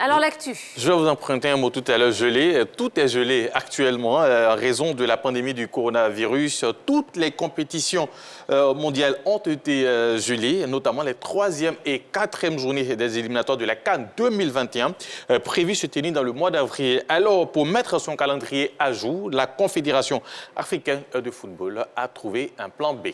Alors l'actu. Je vais vous emprunter un mot tout à l'heure, gelé. Tout est gelé actuellement en raison de la pandémie du coronavirus. Toutes les compétitions mondiales ont été gelées, notamment les 3e et 4e journées des éliminatoires de la CAN 2021, prévues se tenir dans le mois d'avril. Alors, pour mettre son calendrier à jour, la Confédération africaine de football a trouvé un plan B.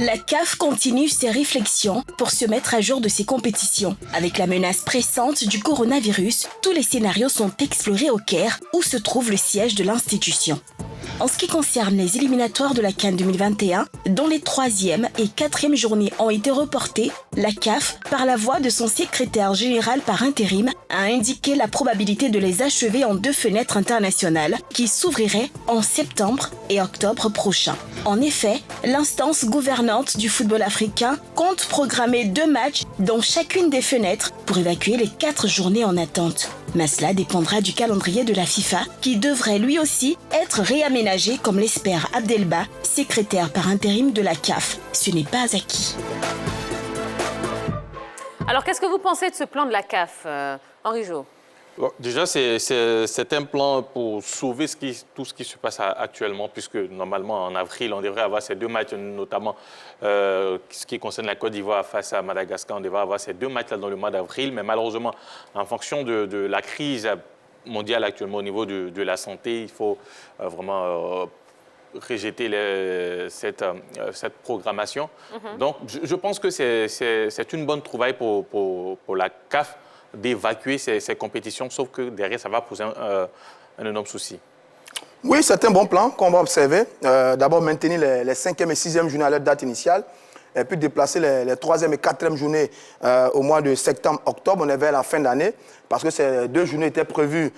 La CAF continue ses réflexions pour se mettre à jour de ses compétitions. Avec la menace pressante du coronavirus, tous les scénarios sont explorés au Caire, où se trouve le siège de l'institution. En ce qui concerne les éliminatoires de la CAN 2021, dont les 3e et 4e journées ont été reportées, la CAF, par la voix de son secrétaire général par intérim, a indiqué la probabilité de les achever en 2 fenêtres internationales qui s'ouvriraient en septembre et octobre prochains. En effet, l'instance gouvernante du football africain compte programmer 2 matchs dans chacune des fenêtres pour évacuer les 4 journées en attente. Mais cela dépendra du calendrier de la FIFA qui devrait lui aussi être réaménagé comme l'espère Abdelba, secrétaire par intérim de la CAF. Ce n'est pas acquis. Alors qu'est-ce que vous pensez de ce plan de la CAF, Henri Jo? Bon, déjà, c'est un plan pour sauver tout ce qui se passe actuellement, puisque normalement, en avril, on devrait avoir ces 2 matchs, notamment ce qui concerne la Côte d'Ivoire face à Madagascar, on devrait avoir ces 2 matchs-là dans le mois d'avril, mais malheureusement, en fonction de la crise mondiale actuellement au niveau de la santé, il faut vraiment rejeter cette programmation. Donc, je pense que c'est une bonne trouvaille pour la CAF d'évacuer ces compétitions, sauf que derrière, ça va poser un énorme souci. Oui, c'est un bon plan qu'on va observer. D'abord, maintenir les 5e et 6e journées à leur date initiale, et puis déplacer les 3e et 4e journées au mois de septembre-octobre. On est vers la fin d'année, parce que ces 2 journées étaient prévues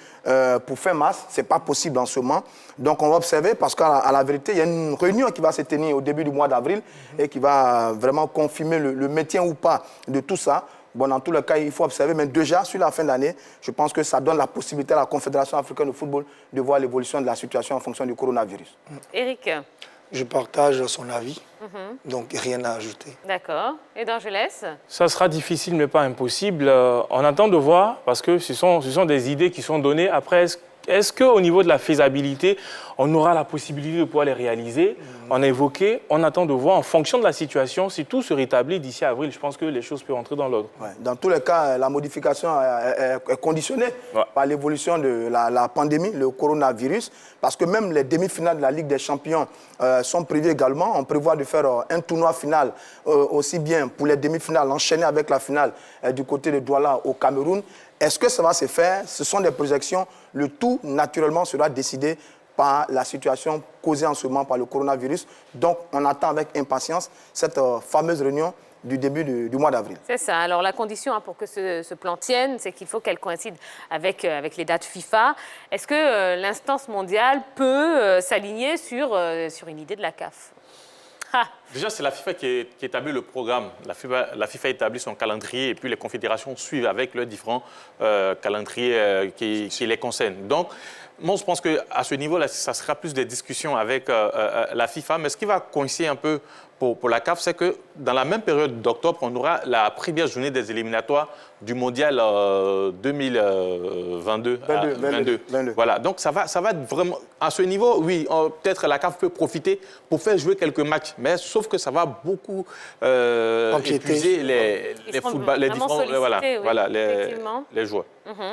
pour fin mars. Ce n'est pas possible en ce moment. Donc, on va observer, parce qu'à la vérité, il y a une réunion qui va se tenir au début du mois d'avril et qui va vraiment confirmer le maintien ou pas de tout ça. Bon, dans tous les cas, il faut observer, mais déjà, sur la fin d'année, je pense que ça donne la possibilité à la Confédération africaine de football de voir l'évolution de la situation en fonction du coronavirus. Éric? Je partage son avis, donc rien à ajouter. D'accord. Et d'Angelès? Ça sera difficile, mais pas impossible. On attend de voir, parce que ce sont des idées qui sont données. Après, est-ce qu'au niveau de la faisabilité, on aura la possibilité de pouvoir les réaliser? On a évoqué, on attend de voir en fonction de la situation, si tout se rétablit d'ici avril, je pense que les choses peuvent entrer dans l'ordre. Ouais. Dans tous les cas, la modification est conditionnée par l'évolution de la pandémie, le coronavirus, parce que même les demi-finales de la Ligue des Champions sont prévues également. On prévoit de faire un tournoi final, aussi bien pour les demi-finales, enchaîner avec la finale du côté de Douala au Cameroun. Est-ce que ça va se faire? Ce sont des projections. Le tout, naturellement, sera décidé par la situation causée en ce moment par le coronavirus. Donc, on attend avec impatience cette fameuse réunion du début du mois d'avril. C'est ça. Alors, la condition pour que ce plan tienne, c'est qu'il faut qu'elle coïncide avec les dates FIFA. Est-ce que l'instance mondiale peut s'aligner sur une idée de la CAF? Déjà, c'est la FIFA qui établit le programme. La FIFA établit son calendrier et puis les confédérations suivent avec leurs différents calendriers qui les concernent. Donc, moi, je pense qu'à ce niveau-là, ça sera plus des discussions avec la FIFA. Mais ce qui va coïncider un peu pour la CAF, c'est que dans la même période d'octobre, on aura la première journée des éliminatoires du Mondial 2022. 22. Voilà, donc ça va être vraiment... À ce niveau, oui, peut-être la CAF peut profiter pour faire jouer quelques matchs, mais sauf que ça va beaucoup épuiser les joueurs.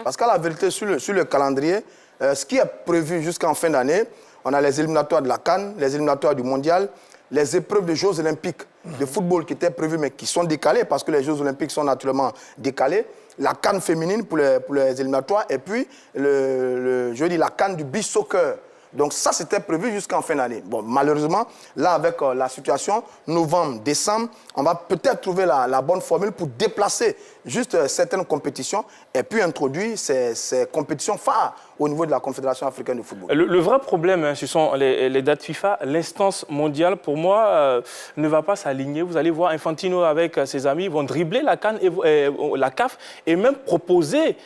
Parce qu'à la vérité, sur le calendrier, ce qui est prévu jusqu'en fin d'année, on a les éliminatoires de la CAN, les éliminatoires du Mondial, les épreuves des Jeux olympiques de football qui étaient prévues mais qui sont décalées parce que les Jeux olympiques sont naturellement décalés, la CAN féminine pour les éliminatoires et puis la CAN du beach soccer. Donc ça, c'était prévu jusqu'en fin d'année. Bon, malheureusement, là, avec la situation, novembre, décembre, on va peut-être trouver la bonne formule pour déplacer juste certaines compétitions et puis introduire ces compétitions phares au niveau de la Confédération africaine de football. Le vrai problème, ce sont les dates FIFA. L'instance mondiale, pour moi, ne va pas s'aligner. Vous allez voir Infantino avec ses amis, ils vont dribbler la CAF et même proposer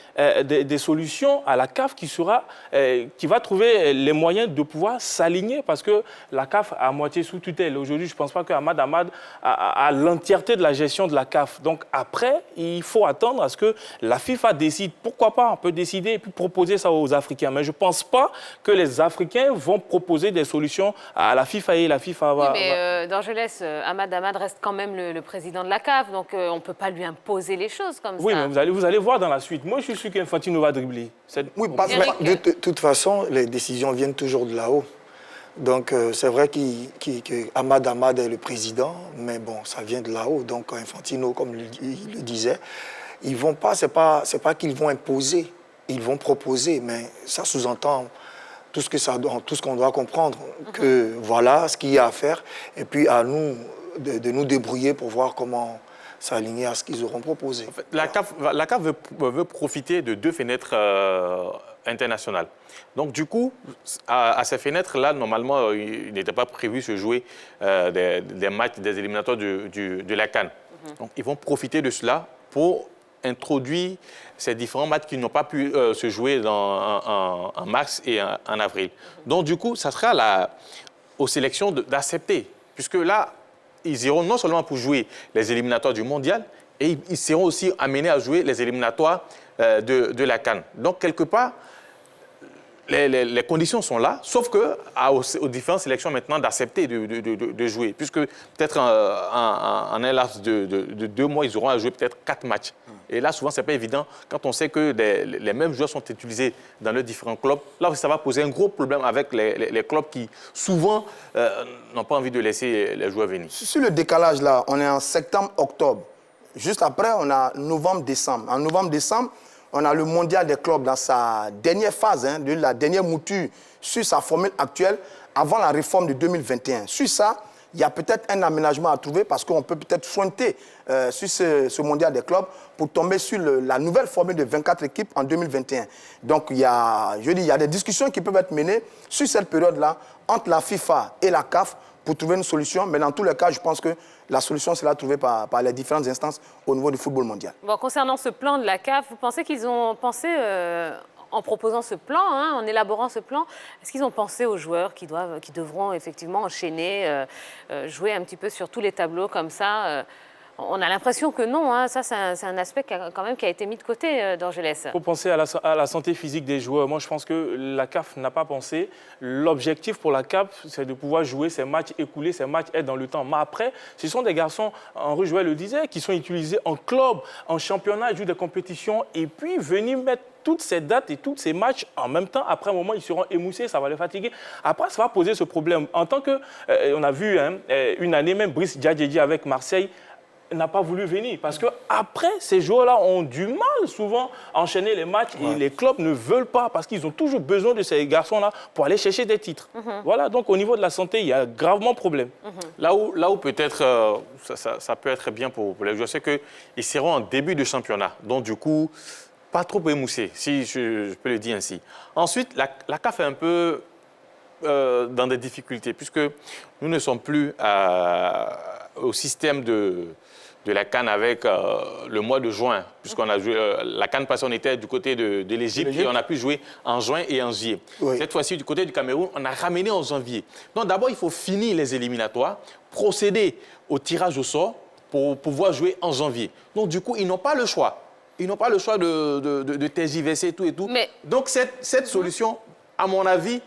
des solutions à la CAF qui va trouver les moyens moyen de pouvoir s'aligner parce que la CAF a à moitié sous tutelle. Aujourd'hui, je ne pense pas qu'Ahmad Ahmad a l'entièreté de la gestion de la CAF. Donc après, il faut attendre à ce que la FIFA décide. Pourquoi pas? On peut décider et puis proposer ça aux Africains. Mais je ne pense pas que les Africains vont proposer des solutions à la FIFA et la FIFA va... Oui, mais d'Angeles, Ahmad Ahmad reste quand même le président de la CAF, donc on ne peut pas lui imposer les choses comme ça. Oui, mais vous allez voir dans la suite. Moi, je suis sûr qu'Infantino va dribbler. Oui, parce que de toute façon, les décisions viennent toujours de là-haut. Donc, c'est vrai qu'Ahmad Ahmad est le président, mais bon, ça vient de là-haut. Donc, Infantino, comme il le disait, ils vont pas, c'est pas qu'ils vont imposer, ils vont proposer, mais ça sous-entend tout ce qu'on doit comprendre, que voilà ce qu'il y a à faire, et puis à nous de nous débrouiller pour voir comment s'aligner à ce qu'ils auront proposé. En fait, la CAF veut profiter de 2 fenêtres internationales. Donc, du coup, à ces fenêtres-là, normalement, il n'était pas prévu se jouer des matchs, des éliminatoires de la CAN. Donc, ils vont profiter de cela pour introduire ces différents matchs qui n'ont pas pu se jouer en mars et en avril. Donc, du coup, ça sera aux sélections d'accepter, puisque là, ils iront non seulement pour jouer les éliminatoires du mondial, et ils seront aussi amenés à jouer les éliminatoires de la CAN. Donc, quelque part, les conditions sont là, sauf qu'aux différentes sélections maintenant d'accepter de jouer, puisque peut-être en un laps de 2 mois, ils auront à jouer peut-être 4 matchs. Et là, souvent, ce n'est pas évident quand on sait que les mêmes joueurs sont utilisés dans les différents clubs. Là, ça va poser un gros problème avec les clubs qui, souvent, n'ont pas envie de laisser les joueurs venir. Sur le décalage, là, on est en septembre-octobre. Juste après, on a novembre-décembre. En novembre-décembre, on a le mondial des clubs dans sa dernière phase, de la dernière mouture sur sa formule actuelle avant la réforme de 2021. Sur ça, il y a peut-être un aménagement à trouver parce qu'on peut peut-être pointer sur ce mondial des clubs pour tomber sur la nouvelle formule de 24 équipes en 2021. Donc, il y a des discussions qui peuvent être menées sur cette période-là entre la FIFA et la CAF pour trouver une solution. Mais dans tous les cas, je pense que la solution sera trouvée par les différentes instances au niveau du football mondial. Bon, concernant ce plan de la CAF, vous pensez qu'ils ont pensé, en proposant ce plan, en élaborant ce plan, est-ce qu'ils ont pensé aux joueurs qui devront effectivement enchaîner, jouer un petit peu sur tous les tableaux comme ça on a l'impression que non, ça c'est un aspect qui a été mis de côté d'Angeles. Il faut penser à la santé physique des joueurs. Moi, je pense que la CAF n'a pas pensé. L'objectif pour la CAF, c'est de pouvoir jouer ces matchs, écouler ces matchs, être dans le temps. Mais après, ce sont des garçons, Henri Jouet le disait, qui sont utilisés en club, en championnat, ils jouent des compétitions, et puis venir mettre toutes ces dates et tous ces matchs en même temps. Après un moment, ils seront émoussés, ça va les fatiguer. Après, ça va poser ce problème. En tant que, on a vu une année même, Brice Djadjedji avec Marseille, n'a pas voulu venir. Parce qu'après, ces joueurs-là ont du mal souvent à enchaîner les matchs et les clubs ne veulent pas parce qu'ils ont toujours besoin de ces garçons-là pour aller chercher des titres. Voilà, donc au niveau de la santé, il y a gravement problème. Là où peut-être ça peut être bien pour les joueurs, c'est qu'ils seront en début de championnat. Donc du coup, pas trop émoussés, si je peux le dire ainsi. Ensuite, la CAF est un peu dans des difficultés puisque nous ne sommes plus au système de la CAN avec le mois de juin, puisqu'on a joué la CAN passée, on était du côté de l'Égypte et on a pu jouer en juin et en juillet. Oui. Cette fois-ci, du côté du Cameroun, on a ramené en janvier. Donc d'abord, il faut finir les éliminatoires, procéder au tirage au sort pour pouvoir jouer en janvier. Donc du coup, ils n'ont pas le choix. Ils n'ont pas le choix de tergiverser et tout et tout. Mais... Donc cette solution, à mon avis,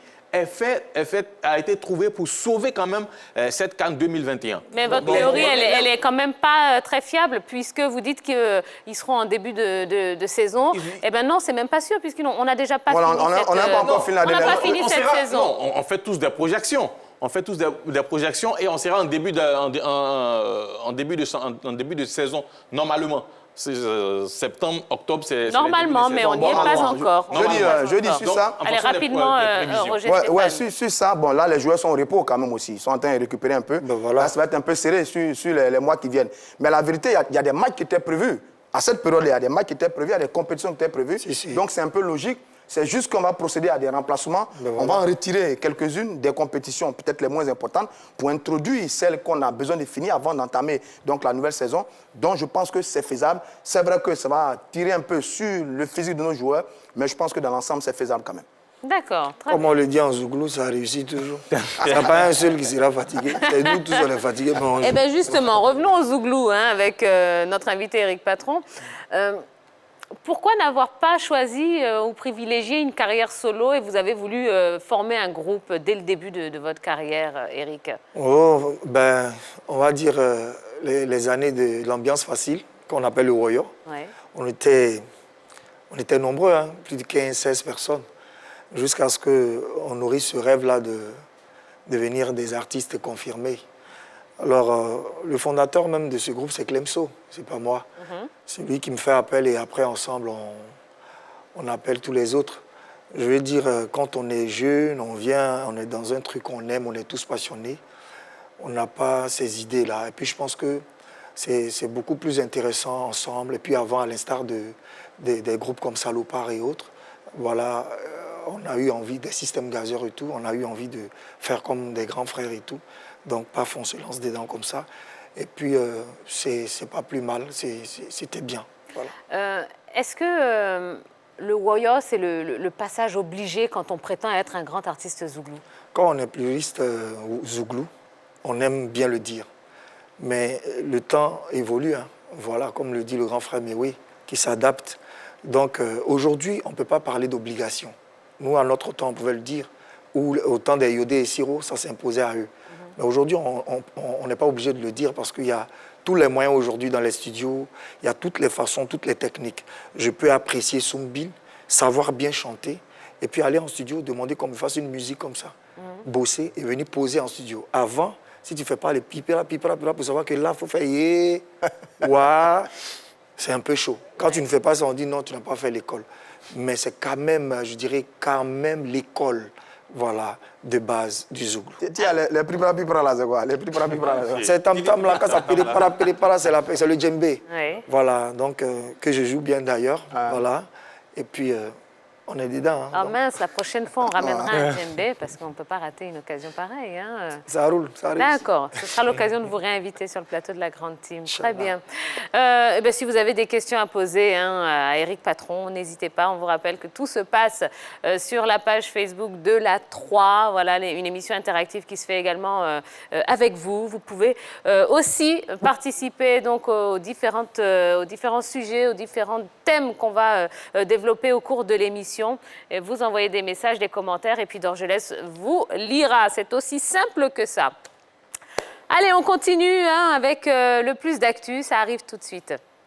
a été trouvée pour sauver quand même cette CAN 2021. Mais votre théorie, elle est quand même pas très fiable puisque vous dites qu'ils seront en début de saison. Eh bien non, c'est même pas sûr puisqu'on n'a déjà pas fini on n'a pas encore fini la dernière. On n'a pas fini cette saison. Non, on fait tous des projections. On fait tous des projections et on sera en début de saison normalement. Septembre, octobre, c'est... Normalement, mais on n'y est pas encore. Je dis sur ça... Allez, rapidement, Roger Stéphane. Sur ça, bon, là, les joueurs sont au repos quand même aussi. Ils sont en train de récupérer un peu. Là, ça va être un peu serré sur les mois qui viennent. Mais la vérité, il y a des matchs qui étaient prévus. À cette période-là, il y a des matchs qui étaient prévus, il y a des compétitions qui étaient prévues. Donc, c'est un peu logique. C'est juste qu'on va procéder à des remplacements. On va en retirer quelques-unes des compétitions, peut-être les moins importantes, pour introduire celles qu'on a besoin de finir avant d'entamer la nouvelle saison. Donc, je pense que c'est faisable. C'est vrai que ça va tirer un peu sur le physique de nos joueurs, mais je pense que dans l'ensemble, c'est faisable quand même. D'accord, très Comme bien. on le dit en zouglou, ça réussit toujours. Il n'y a pas un seul qui sera fatigué. C'est nous tous, on est fatigués. Mais on Eh joue. bien justement, revenons au zouglou hein, avec notre invité Éric Patron. Pourquoi n'avoir pas choisi ou privilégié une carrière solo et vous avez voulu former un groupe dès le début de votre carrière, Éric? Oh, ben, on va dire les années de l'ambiance facile, qu'on appelle le Royo. Ouais. On était nombreux, hein, plus de 15-16 personnes, jusqu'à ce qu'on nourrisse ce rêve-là de devenir des artistes confirmés. Alors, le fondateur même de ce groupe, c'est Clemso, c'est pas moi. C'est lui qui me fait appel et après, ensemble, on appelle tous les autres. Je veux dire, quand on est jeune, on vient, on est dans un truc qu'on aime, on est tous passionnés, on n'a pas ces idées-là. Et puis, je pense que c'est beaucoup plus intéressant ensemble. Et puis, avant, à l'instar des groupes comme Salopard et autres, voilà, on a eu envie des systèmes gazeurs et tout, on a eu envie de faire comme des grands frères et tout. Donc, paf, on se lance dedans comme ça. Et puis, c'est pas plus mal, c'était bien. Voilà. Est-ce que le Woyo, c'est le passage obligé quand on prétend être un grand artiste zouglou? Quand on est puriste zouglou, on aime bien le dire. Mais le temps évolue, hein. Voilà, comme le dit le grand frère Mewe, qui s'adapte. Donc, aujourd'hui, on ne peut pas parler d'obligation. Nous, à notre temps, on pouvait le dire. Ou au temps des Yodé et Siro, ça s'imposait à eux. Mais aujourd'hui, on n'est pas obligé de le dire parce qu'il y a tous les moyens aujourd'hui dans les studios, il y a toutes les façons, toutes les techniques. Je peux apprécier Soumbil, savoir bien chanter, et puis aller en studio, demander qu'on me fasse une musique comme ça, bosser et venir poser en studio. Avant, si tu ne fais pas les pipera, pour savoir que là, il faut faire yé, ouah, c'est un peu chaud. Quand tu ne fais pas ça, on dit non, tu n'as pas fait l'école. Mais c'est quand même, je dirais, quand même l'école. Voilà, de base du zouglou. Tiens, les pipra là, c'est quoi? Les pipra là, c'est quoi? C'est tam-tam là, quand ça péripara, c'est le djembé. Oui. Voilà, donc que je joue bien d'ailleurs. Voilà. Et puis, on est dedans. Hein, Ah donc. mince, la prochaine fois, on ramènera un djembé parce qu'on ne peut pas rater une occasion pareille. Hein. Ça roule, ça arrive. D'accord, ce sera l'occasion de vous réinviter sur le plateau de la Grande Team. Très bien. Eh bien, si vous avez des questions à poser à Éric Patron, n'hésitez pas. On vous rappelle que tout se passe sur la page Facebook de la 3. Voilà, une émission interactive qui se fait également avec vous. Vous pouvez aussi participer donc, aux différents sujets, aux différents thèmes qu'on va développer au cours de l'émission. Et vous envoyez des messages, des commentaires, et puis Dorgelès vous lira. C'est aussi simple que ça. Allez, on continue avec le plus d'actu. Ça arrive tout de suite.